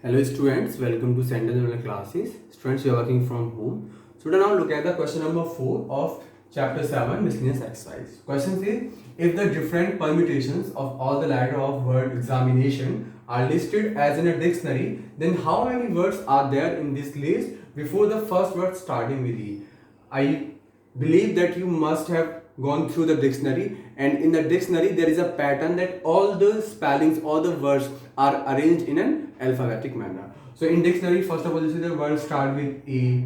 Hello students, welcome to Sentence Learner classes. Students, you are working from home. So now look at the question number 4 of chapter 7 miscellaneous exercise. Question is, if the different permutations of all the letter of word examination are listed as in a dictionary, then how many words are there in this list before the first word starting with E? I believe that you must have gone through the dictionary, and in the dictionary there is a pattern that all the spellings, all the words are arranged in an alphabetic manner. So in dictionary, first of all, you see the words start with A,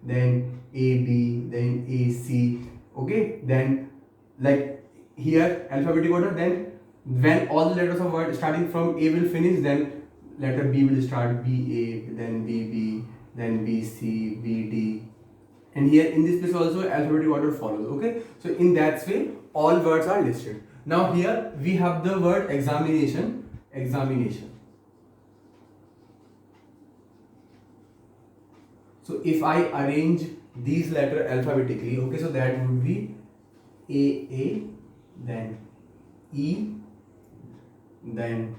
then AB, then AC. Okay, then like here alphabetic order. Then when all the letters of word starting from A will finish, then letter B will start BA, then BB, then BC, BD. And here in this place also alphabetic order follows. Okay, so in that way all words are listed. Now here we have the word examination. So if I arrange these letters alphabetically, okay, so that would be AA, then E, then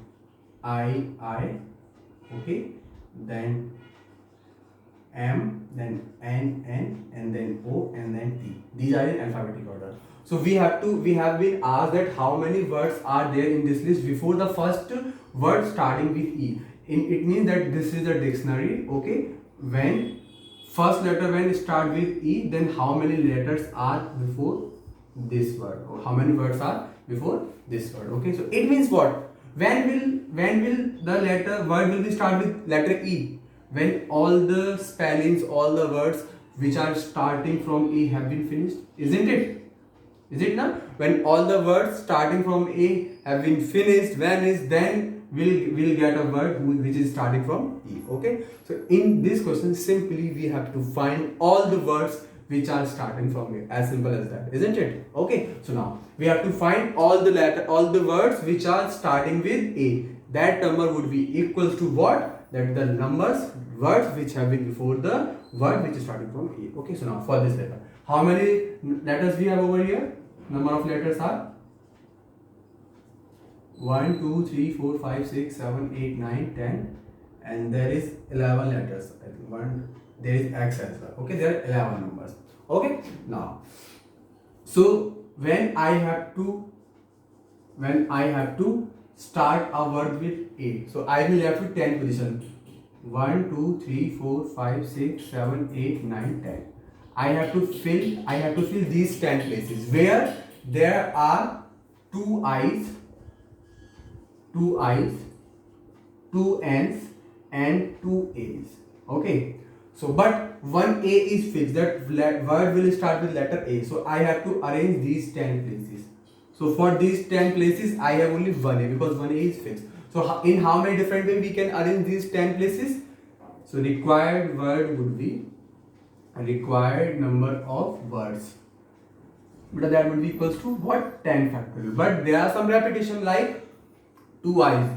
I, okay, then M, then N, and then O, and then T. These are in alphabetic order. So we have been asked that how many words are there in this list before the first word starting with E. It means that this is a dictionary. Okay, when first letter when start with E, then how many letters are before this word, or how many words are before this word. Okay, so it means what? When will the letter word will be start with letter E? When all the spellings, all the words which are starting from A have been finished, isn't it? Is it not? When all the words starting from A have been finished, then we'll get a word which is starting from E. Okay. So in this question, simply we have to find all the words which are starting from A. As simple as that, isn't it? Okay. So now we have to find all the words which are starting with A. That number would be equals to what? That the words which have been before the word which is starting from A. Okay, so now for this letter, how many letters we have over here? Number of letters are 1, 2, 3, 4, 5, 6, 7, 8, 9, 10, and there is 11 letters. I think there is X as well. Okay, there are 11 numbers. Okay, now, so when I have to start a word with A, so I will have to 10 position. 1, 2, 3, 4, 5, 6, 7, 8, 9, 10. I have to fill these 10 places where there are two I's, two N's, and two A's. Okay. So, but one A is fixed. That word will start with letter A. So, I have to arrange these 10 places. So, for these 10 places, I have only one A because one A is fixed. So, in how many different ways we can arrange these 10 places? So, required word would be a required number of words. But that would be equals to what? 10 factorial. But there are some repetition like 2 I's.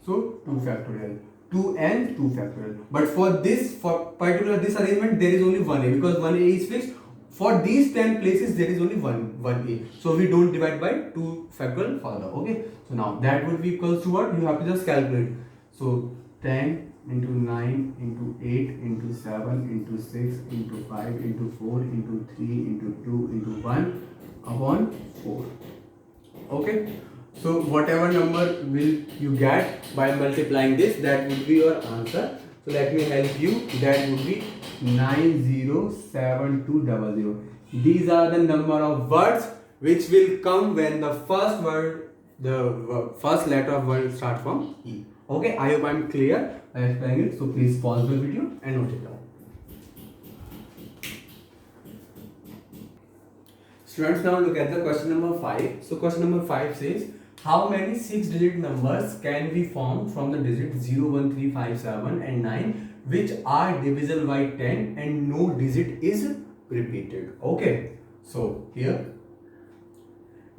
So, 2 factorial. 2 N's, 2 factorial. But for this arrangement, there is only one A because one A is fixed. For these 10 places, there is only one A. So we don't divide by 2 factorial further. Okay. So now that would be equals to what? You have to just calculate. So 10 into 9 into 8 into 7 into 6 into 5 into 4 into 3 into 2 into 1 upon 4. Okay. So whatever number will you get by multiplying this, that would be your answer. So let me help you. That would be 907200. These are the number of words which will come when the first letter of word start from E. Okay, I hope I am clear by explaining it. So please pause the video and note it down. Students, now look at the question number 5. So question number 5 says, how many 6-digit numbers can be formed from the digits 0, 1, 3, 5, 7 and 9 which are divisible by 10 and no digit is repeated? Okay, so here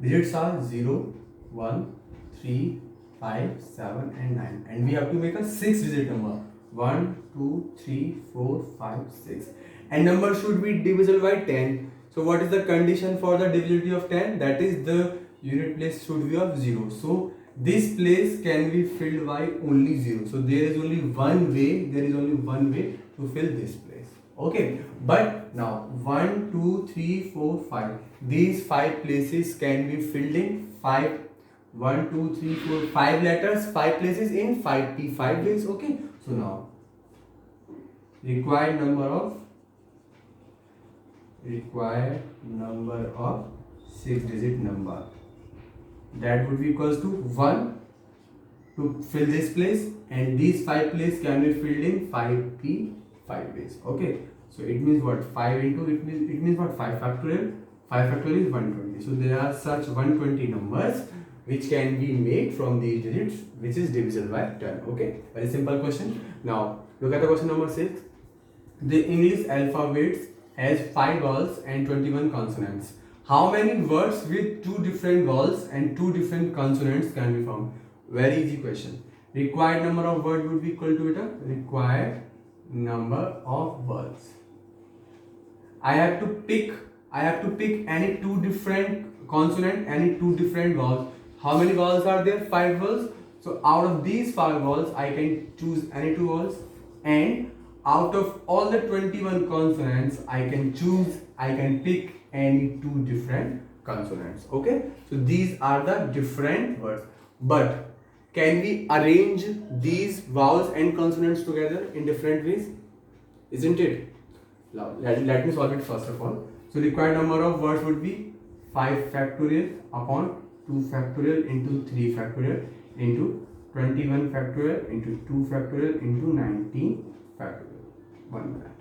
digits are 0, 1, 3, 5, 7 and 9, and we have to make a 6-digit number. 1, 2, 3, 4, 5, 6, and number should be divisible by 10. So what is the condition for the divisibility of 10? That is the unit place should be of 0. So this place can be filled by only 0. So there is only one way to fill this place. Okay, but now 1, 2, 3, 4, 5. These 5 places can be filled in 5. 1, 2, 3, 4, 5 letters, 5 places in 5 ways. Okay, so now required number of 6-digit number, that would be equals to 1 to fill this place, and these 5 places can be filled in 5 ways. Okay, so it means what? 5 into it means what? 5 factorial. 5 factorial is 120. So there are such 120 numbers which can be made from these digits, which is divisible by 10. Okay, very simple question. Now look at the question number 6. The English alphabet has 5 vowels and 21 consonants. How many words with 2 different vowels and 2 different consonants can be found? Very easy question. Required number of words would be equal to it, required number of words. I have to pick any 2 different consonant, any 2 different vowels. How many vowels are there? 5 vowels. So out of these 5 vowels, I can choose any 2 vowels, and out of all the 21 consonants, I can pick any 2 different consonants. Okay, so these are the different words. But can we arrange these vowels and consonants together in different ways? Isn't it? Now let me solve it first of all. So required number of words would be 5 factorial upon 2 factorial into 3 factorial into 21 factorial into 2 factorial into 19 factorial. 1 minute.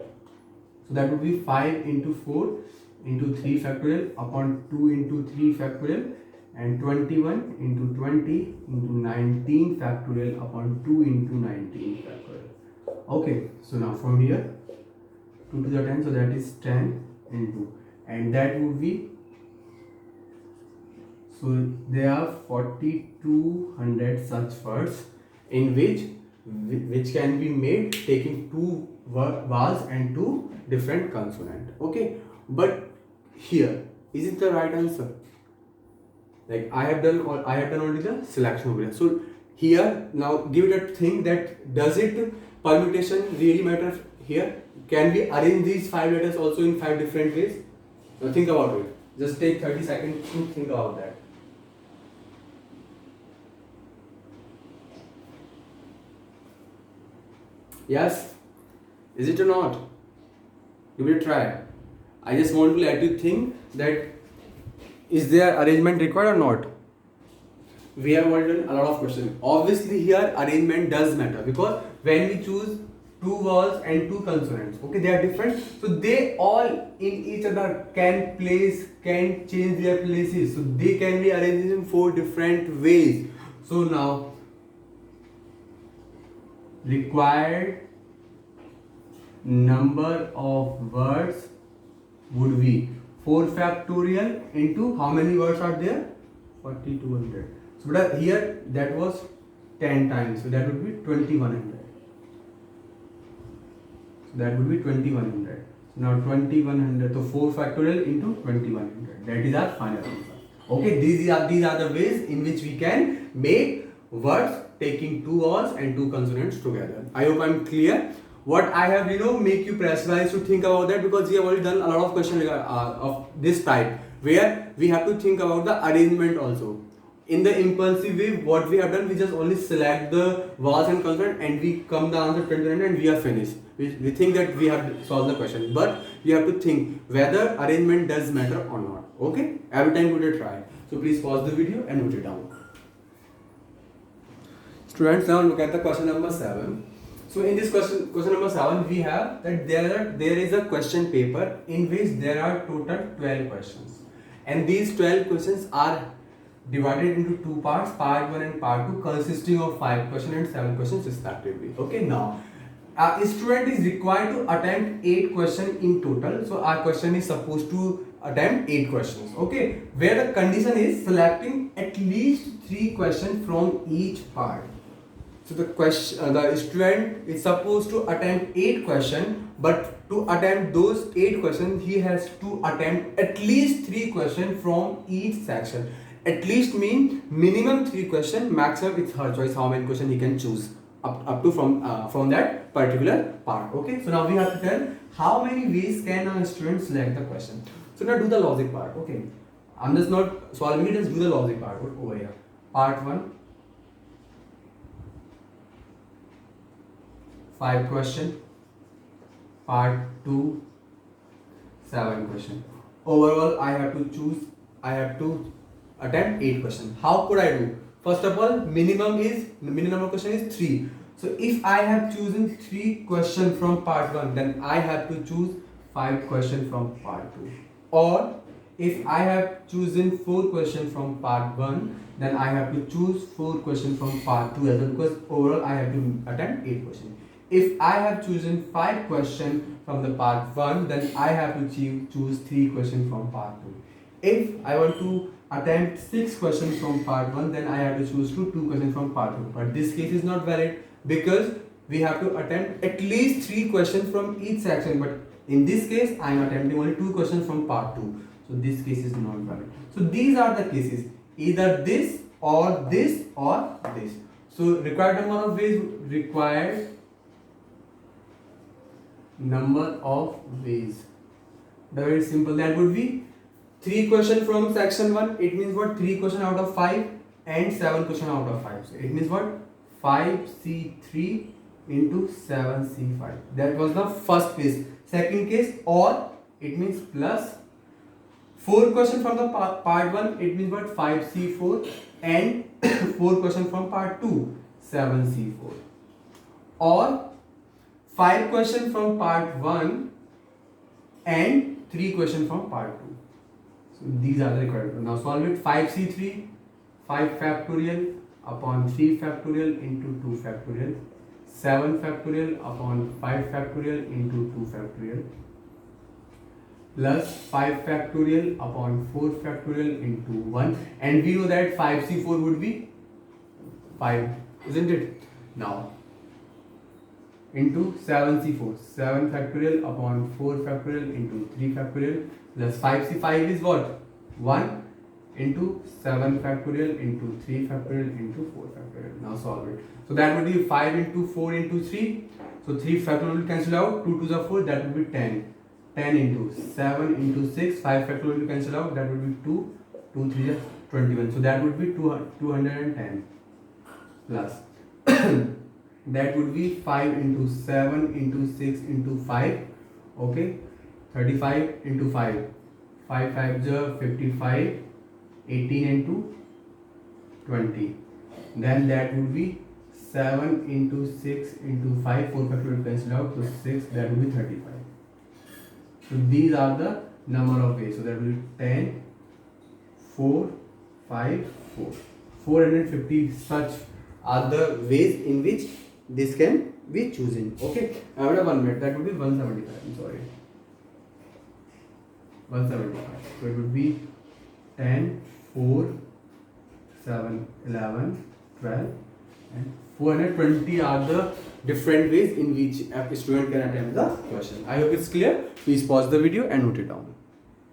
So that would be 5 into 4 into 3 factorial upon 2 into 3 factorial and 21 into 20 into 19 factorial upon 2 into 19 factorial. Okay, so now from here 2 to the 10, so that is 10 into, and that would be, so there are 4200 such words in which can be made taking 2 vowels and 2 different consonants. Okay, but here is it the right answer? Like I have done only the selection over here. So here now give it a think that does it permutation really matter here? Can we arrange these 5 letters also in 5 different ways? Now think about it. Just take 30 seconds to think about that. Yes? Is it or not? Give it a try. I just want to let you think that is there arrangement required or not? We have already done a lot of questions. Obviously here arrangement does matter, because when we choose 2 vowels and 2 consonants, okay, they are different, so they all in each other can change their places, so they can be arranged in 4 different ways. So now required number of words would be 4 factorial into how many words are there? 4200. So but here that was 10 times, so that would be 2100. So that would be 2100. So now 2100, so 4 factorial into 2100. That is our final answer. Okay, these are the ways in which we can make words taking 2 vowels and 2 consonants together. I hope I'm clear. What I have make you pressurize to think about that, because we have already done a lot of questions of this type where we have to think about the arrangement also. In the impulsive way, what we have done, we just only select the vowels and consonant and we come the answer 29 and we are finished. We think that we have solved the question, but you have to think whether arrangement does matter or not. Okay, every time we will try. So please pause the video and note it down. Students, now look at the question number 7. So in this question number 7, we have that there is a question paper in which there are total 12 questions, and these 12 questions are divided into 2 parts, part 1 and part 2, consisting of 5 questions and 7 questions respectively. Okay, now a student is required to attempt 8 questions in total. So our question is supposed to attempt 8 questions. Okay, where the condition is selecting at least 3 questions from each part. So the student is supposed to attempt 8 questions, but to attempt those 8 questions, he has to attempt at least 3 questions from each section. At least mean minimum 3 question, maximum it's her choice how many question he can choose up to from that particular part. Okay, so now we have to tell how many ways can a student select the question. So now do the logic part. Okay, I'm just not solving it, just do the logic part over here. Part 1, 5 question. Part 2, 7 question. Overall I have to attempt 8 question. How could I do? First of all, minimum number of question is 3. So if I have chosen 3 question from part 1, then I have to choose 5 question from part 2. Or if I have chosen 4 question from part 1, then I have to choose 4 question from part 2 as well, because overall I have to attempt 8 question. If I have chosen 5 question from the part 1, then I have to choose 3 question from part 2. If I want to attempt 6 questions from part 1, then I have to choose 2 questions from part 2. But this case is not valid because we have to attempt at least 3 questions from each section. But in this case, I am attempting only 2 questions from part 2. So this case is not valid. So these are the cases, either this or this or this. So required number of ways, very simple, that would be 3 question from section 1. It means what? 3 question out of 5 and 7 question out of 5. So it means what? 5C3 into 7C5. That was the first case. Second case, or it means plus 4 question from the part 1. It means what? 5C4 and 4 question from part 2, 7C4. Or 5 question from part 1 and 3 question from part 2. So these are the required. Now solve it. 5C3, 5 factorial upon 3 factorial into 2 factorial, 7 factorial upon 5 factorial into 2 factorial, plus 5 factorial upon 4 factorial into 1. And we know that 5C4 would be 5, isn't it? Now into 7C4, 7 factorial upon 4 factorial into 3 factorial, plus 5C5 is what? 1 into 7 factorial into 3 factorial into 4 factorial. Now solve it. So that would be 5 into 4 into 3. So 3 factorial will cancel out. 2 to the 4, that would be 10. 10 into 7 into 6, 5 factorial will cancel out. That would be 2. 2 3 is 21. So that would be 210 plus. That would be 5 into 7 into 6 into 5. Okay. 35 into 5. 5 5 is 55. 18 into 20. Then that would be 7 into 6 into 5. 4 factorial cancel out. So 6, that would be 35. So these are the number of ways. So that will be 10, 4, 5, 4. 450 such are the ways in which this can be chosen. Okay. After 1 minute, that would be 175. I'm sorry. 175. So it would be 10, 4, 7, 11, 12 and 420 are the different ways in which a student can attempt the question. I hope it's clear. Please pause the video and note it down.